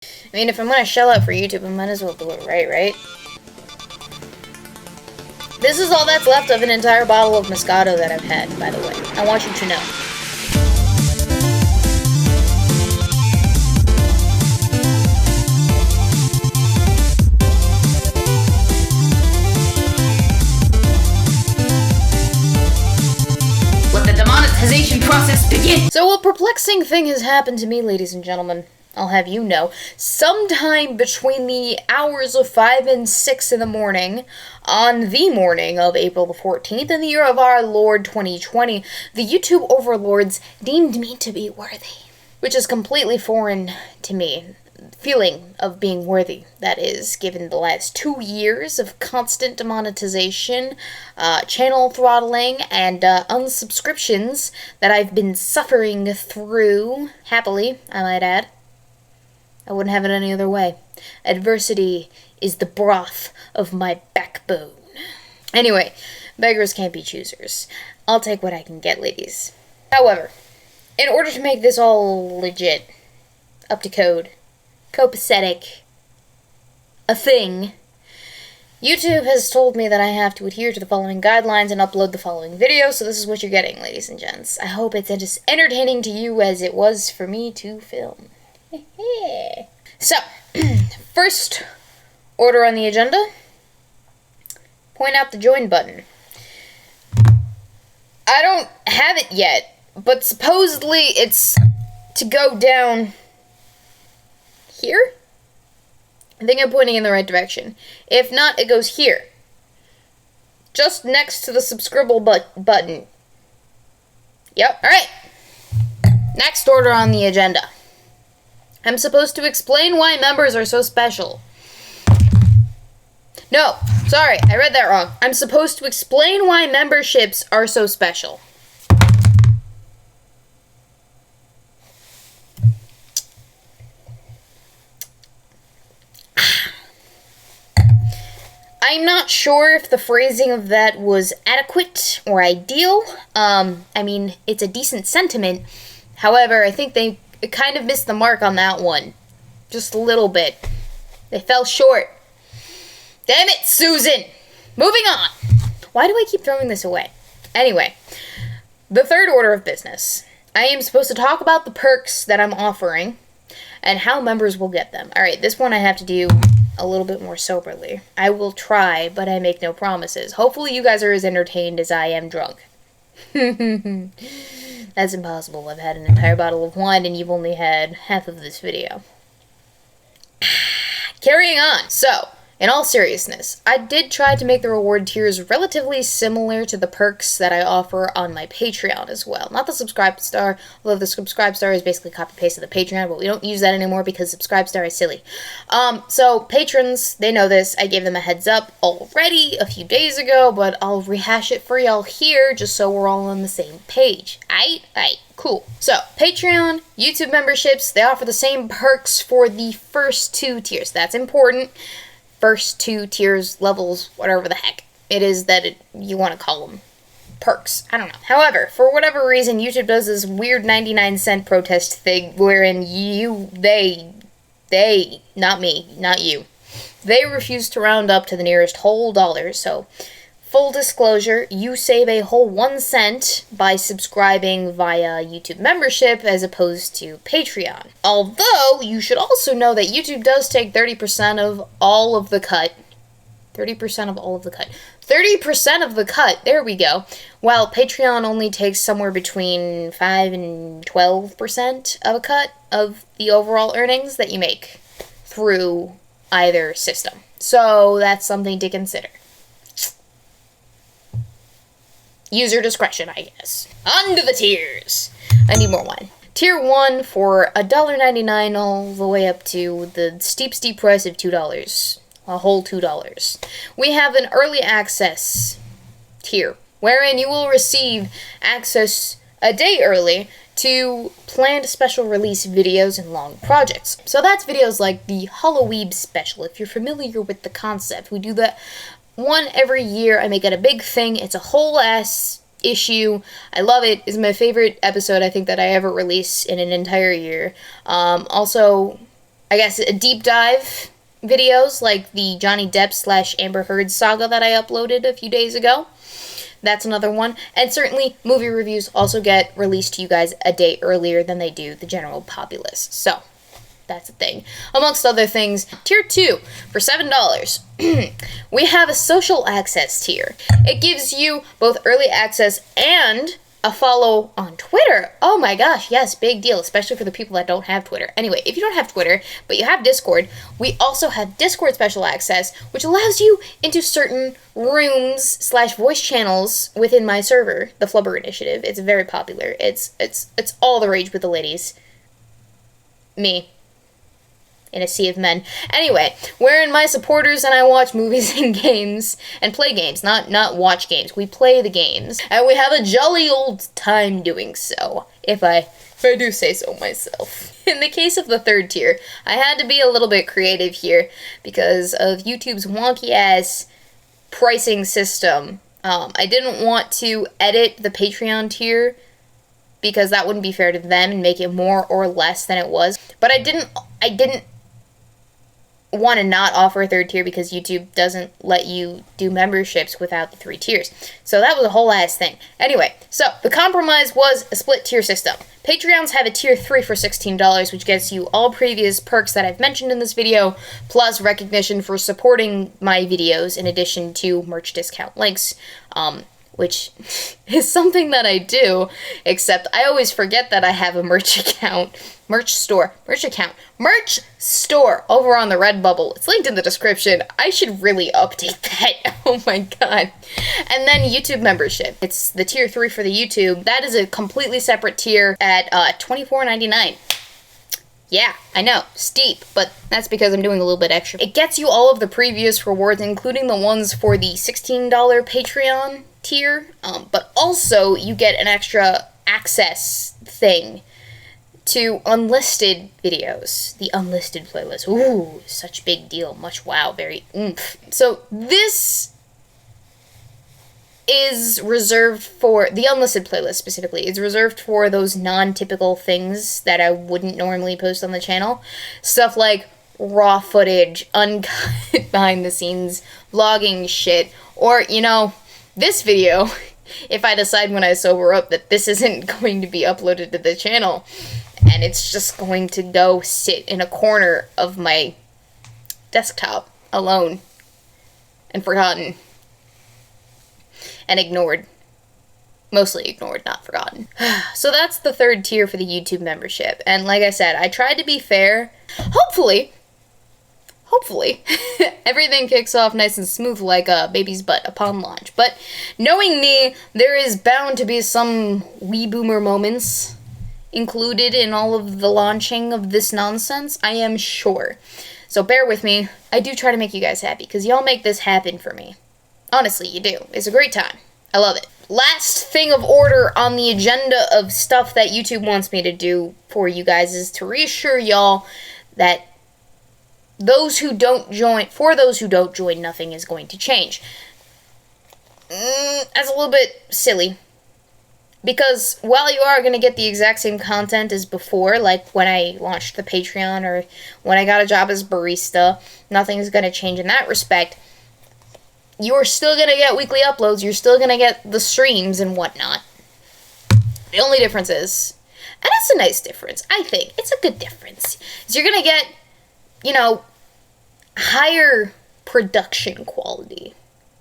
I mean, if I'm gonna shell out for YouTube, I might as well do it right? This is all that's left of an entire bottle of Moscato that I've had, by the way. I want you to know. Let the demonetization process begin! So a perplexing thing has happened to me, ladies and gentlemen. I'll have you know, sometime between the hours of 5 and 6 in the morning, on the morning of April the 14th, in the year of our Lord 2020, the YouTube overlords deemed me to be worthy. Which is completely foreign to me. Feeling of being worthy, that is, given the last 2 years of constant demonetization, channel throttling, and unsubscriptions that I've been suffering through, happily, I might add. I wouldn't have it any other way. Adversity is the broth of my backbone. Anyway, beggars can't be choosers. I'll take what I can get, ladies. However, in order to make this all legit, up to code, copacetic, a thing, YouTube has told me that I have to adhere to the following guidelines and upload the following video, so this is what you're getting, ladies and gents. I hope it's as entertaining to you as it was for me to film. So, first order on the agenda, point out the join button. I don't have it yet, but supposedly it's to go down here? I think I'm pointing in the right direction. If not, it goes here. Just next to the subscribe button. Yep, alright. Next order on the agenda. I'm supposed to explain why members are so special. No, sorry, I read that wrong. I'm supposed to explain why memberships are so special. I'm not sure if the phrasing of that was adequate or ideal. I mean, it's a decent sentiment. However, I think they kind of missed the mark on that one. Just a little bit. They fell short. Damn it, Susan! Moving on! Why do I keep throwing this away? Anyway, the third order of business. I am supposed to talk about the perks that I'm offering and how members will get them. Alright, this one I have to do a little bit more soberly. I will try, but I make no promises. Hopefully you guys are as entertained as I am drunk. That's impossible. I've had an entire bottle of wine and you've only had half of this video. Carrying on. So, in all seriousness, I did try to make the reward tiers relatively similar to the perks that I offer on my Patreon as well. Not the Subscribe Star, although the Subscribe Star is basically copy-paste of the Patreon, but we don't use that anymore because Subscribe Star is silly. So, patrons, they know this. I gave them a heads up already a few days ago, but I'll rehash it for y'all here just so we're all on the same page. Aight, cool. So, Patreon, YouTube memberships, they offer the same perks for the first 2 tiers. That's important. First 2 tiers, levels, whatever the heck it is that you want to call them. Perks. I don't know. However, for whatever reason, YouTube does this weird 99-cent protest thing wherein they, not me, not you, they refuse to round up to the nearest whole dollar. So, full disclosure, you save a whole 1 cent by subscribing via YouTube membership as opposed to Patreon. Although, you should also know that YouTube does take 30% of all of the cut. 30% of all of the cut. 30% of the cut, there we go. While Patreon only takes somewhere between 5 and 12% of a cut of the overall earnings that you make through either system. So, that's something to consider. User discretion, I guess. On to the tiers. I need more wine. Tier 1 for $1.99 all the way up to the steep price of $2. A whole $2. We have an early access tier, wherein you will receive access a day early to planned special release videos and long projects. So that's videos like the Halloween special, if you're familiar with the concept. We do that one every year. I make it a big thing. It's a whole ass issue. I love it. It's my favorite episode I think that I ever release in an entire year. Also, I guess, deep dive videos like the Johnny Depp / Amber Heard saga that I uploaded a few days ago. That's another one. And certainly movie reviews also get released to you guys a day earlier than they do the general populace. So that's a thing. Amongst other things, tier 2 for $7. We have a social access tier. It gives you both early access and a follow on Twitter. Oh my gosh, yes, big deal, especially for the people that don't have Twitter. Anyway, if you don't have Twitter, but you have Discord, we also have Discord special access, which allows you into certain rooms / voice channels within my server, the Flubber Initiative. It's very popular. It's all the rage with the ladies. Me. In a sea of men. Anyway, wherein my supporters and I watch movies and games, and play games, not watch games. We play the games, and we have a jolly old time doing so, if I do say so myself. In the case of the third tier, I had to be a little bit creative here, because of YouTube's wonky-ass pricing system. I didn't want to edit the Patreon tier, because that wouldn't be fair to them and make it more or less than it was. But I didn't want to not offer a third tier because YouTube doesn't let you do memberships without the 3 tiers. So that was a whole ass thing. Anyway, so the compromise was a split tier system. Patreons have a tier 3 for $16, which gets you all previous perks that I've mentioned in this video, plus recognition for supporting my videos in addition to merch discount links, which is something that I do, except I always forget that I have a merch store over on the Redbubble. It's linked in the description. I should really update that. Oh my god. And then YouTube membership. It's the tier 3 for the YouTube. That is a completely separate tier at $24.99. Yeah, I know, steep, but that's because I'm doing a little bit extra. It gets you all of the previous rewards, including the ones for the $16 Patreon tier, but also you get an extra access thing to unlisted videos, the unlisted playlist. Ooh, such big deal, much wow, very oomph. So this is reserved for, the unlisted playlist specifically, is reserved for those non-typical things that I wouldn't normally post on the channel. Stuff like raw footage, uncut behind the scenes, vlogging shit, or, you know, this video, if I decide when I sober up that this isn't going to be uploaded to the channel, and it's just going to go sit in a corner of my desktop alone and forgotten and ignored. Mostly ignored, not forgotten. So that's the third tier for the YouTube membership. And like I said, I tried to be fair. Hopefully, everything kicks off nice and smooth like a baby's butt upon launch. But knowing me, there is bound to be some wee boomer moments included in all of the launching of this nonsense, I am sure. So bear with me. I do try to make you guys happy, because y'all make this happen for me. Honestly, you do. It's a great time. I love it. Last thing of order on the agenda of stuff that YouTube wants me to do for you guys is to reassure y'all that for those who don't join, nothing is going to change. That's a little bit silly. Because while you are going to get the exact same content as before, like when I launched the Patreon or when I got a job as barista, nothing's going to change in that respect. You're still going to get weekly uploads, you're still going to get the streams and whatnot. The only difference is, and it's a nice difference, I think, it's a good difference, is you're going to get, you know, higher production quality.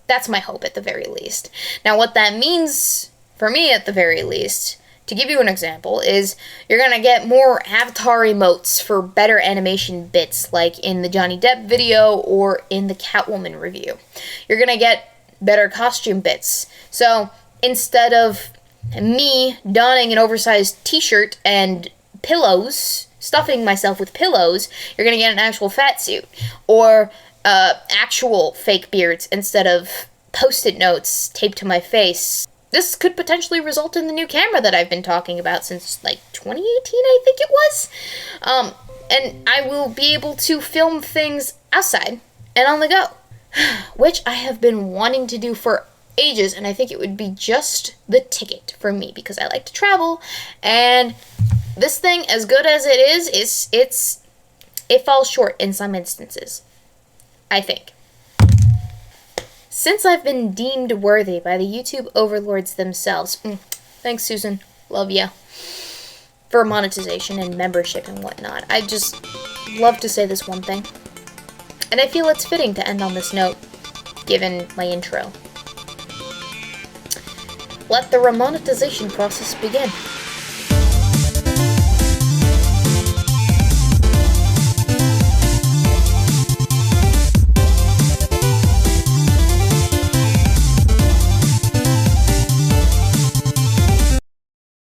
That's my hope at the very least. Now what that means, for me at the very least, to give you an example, is you're going to get more avatar emotes for better animation bits, like in the Johnny Depp video or in the Catwoman review. You're going to get better costume bits. So instead of me donning an oversized t-shirt and pillows, stuffing myself with pillows, you're going to get an actual fat suit. Or actual fake beards instead of post-it notes taped to my face. This could potentially result in the new camera that I've been talking about since, like, 2018, I think it was. And I will be able to film things outside and on the go, which I have been wanting to do for ages, and I think it would be just the ticket for me, because I like to travel, and this thing, as good as it is, it falls short in some instances, I think. Since I've been deemed worthy by the YouTube overlords themselves, thanks Susan, love ya, for monetization and membership and whatnot, I just love to say this one thing. And I feel it's fitting to end on this note, given my intro. Let the remonetization process begin.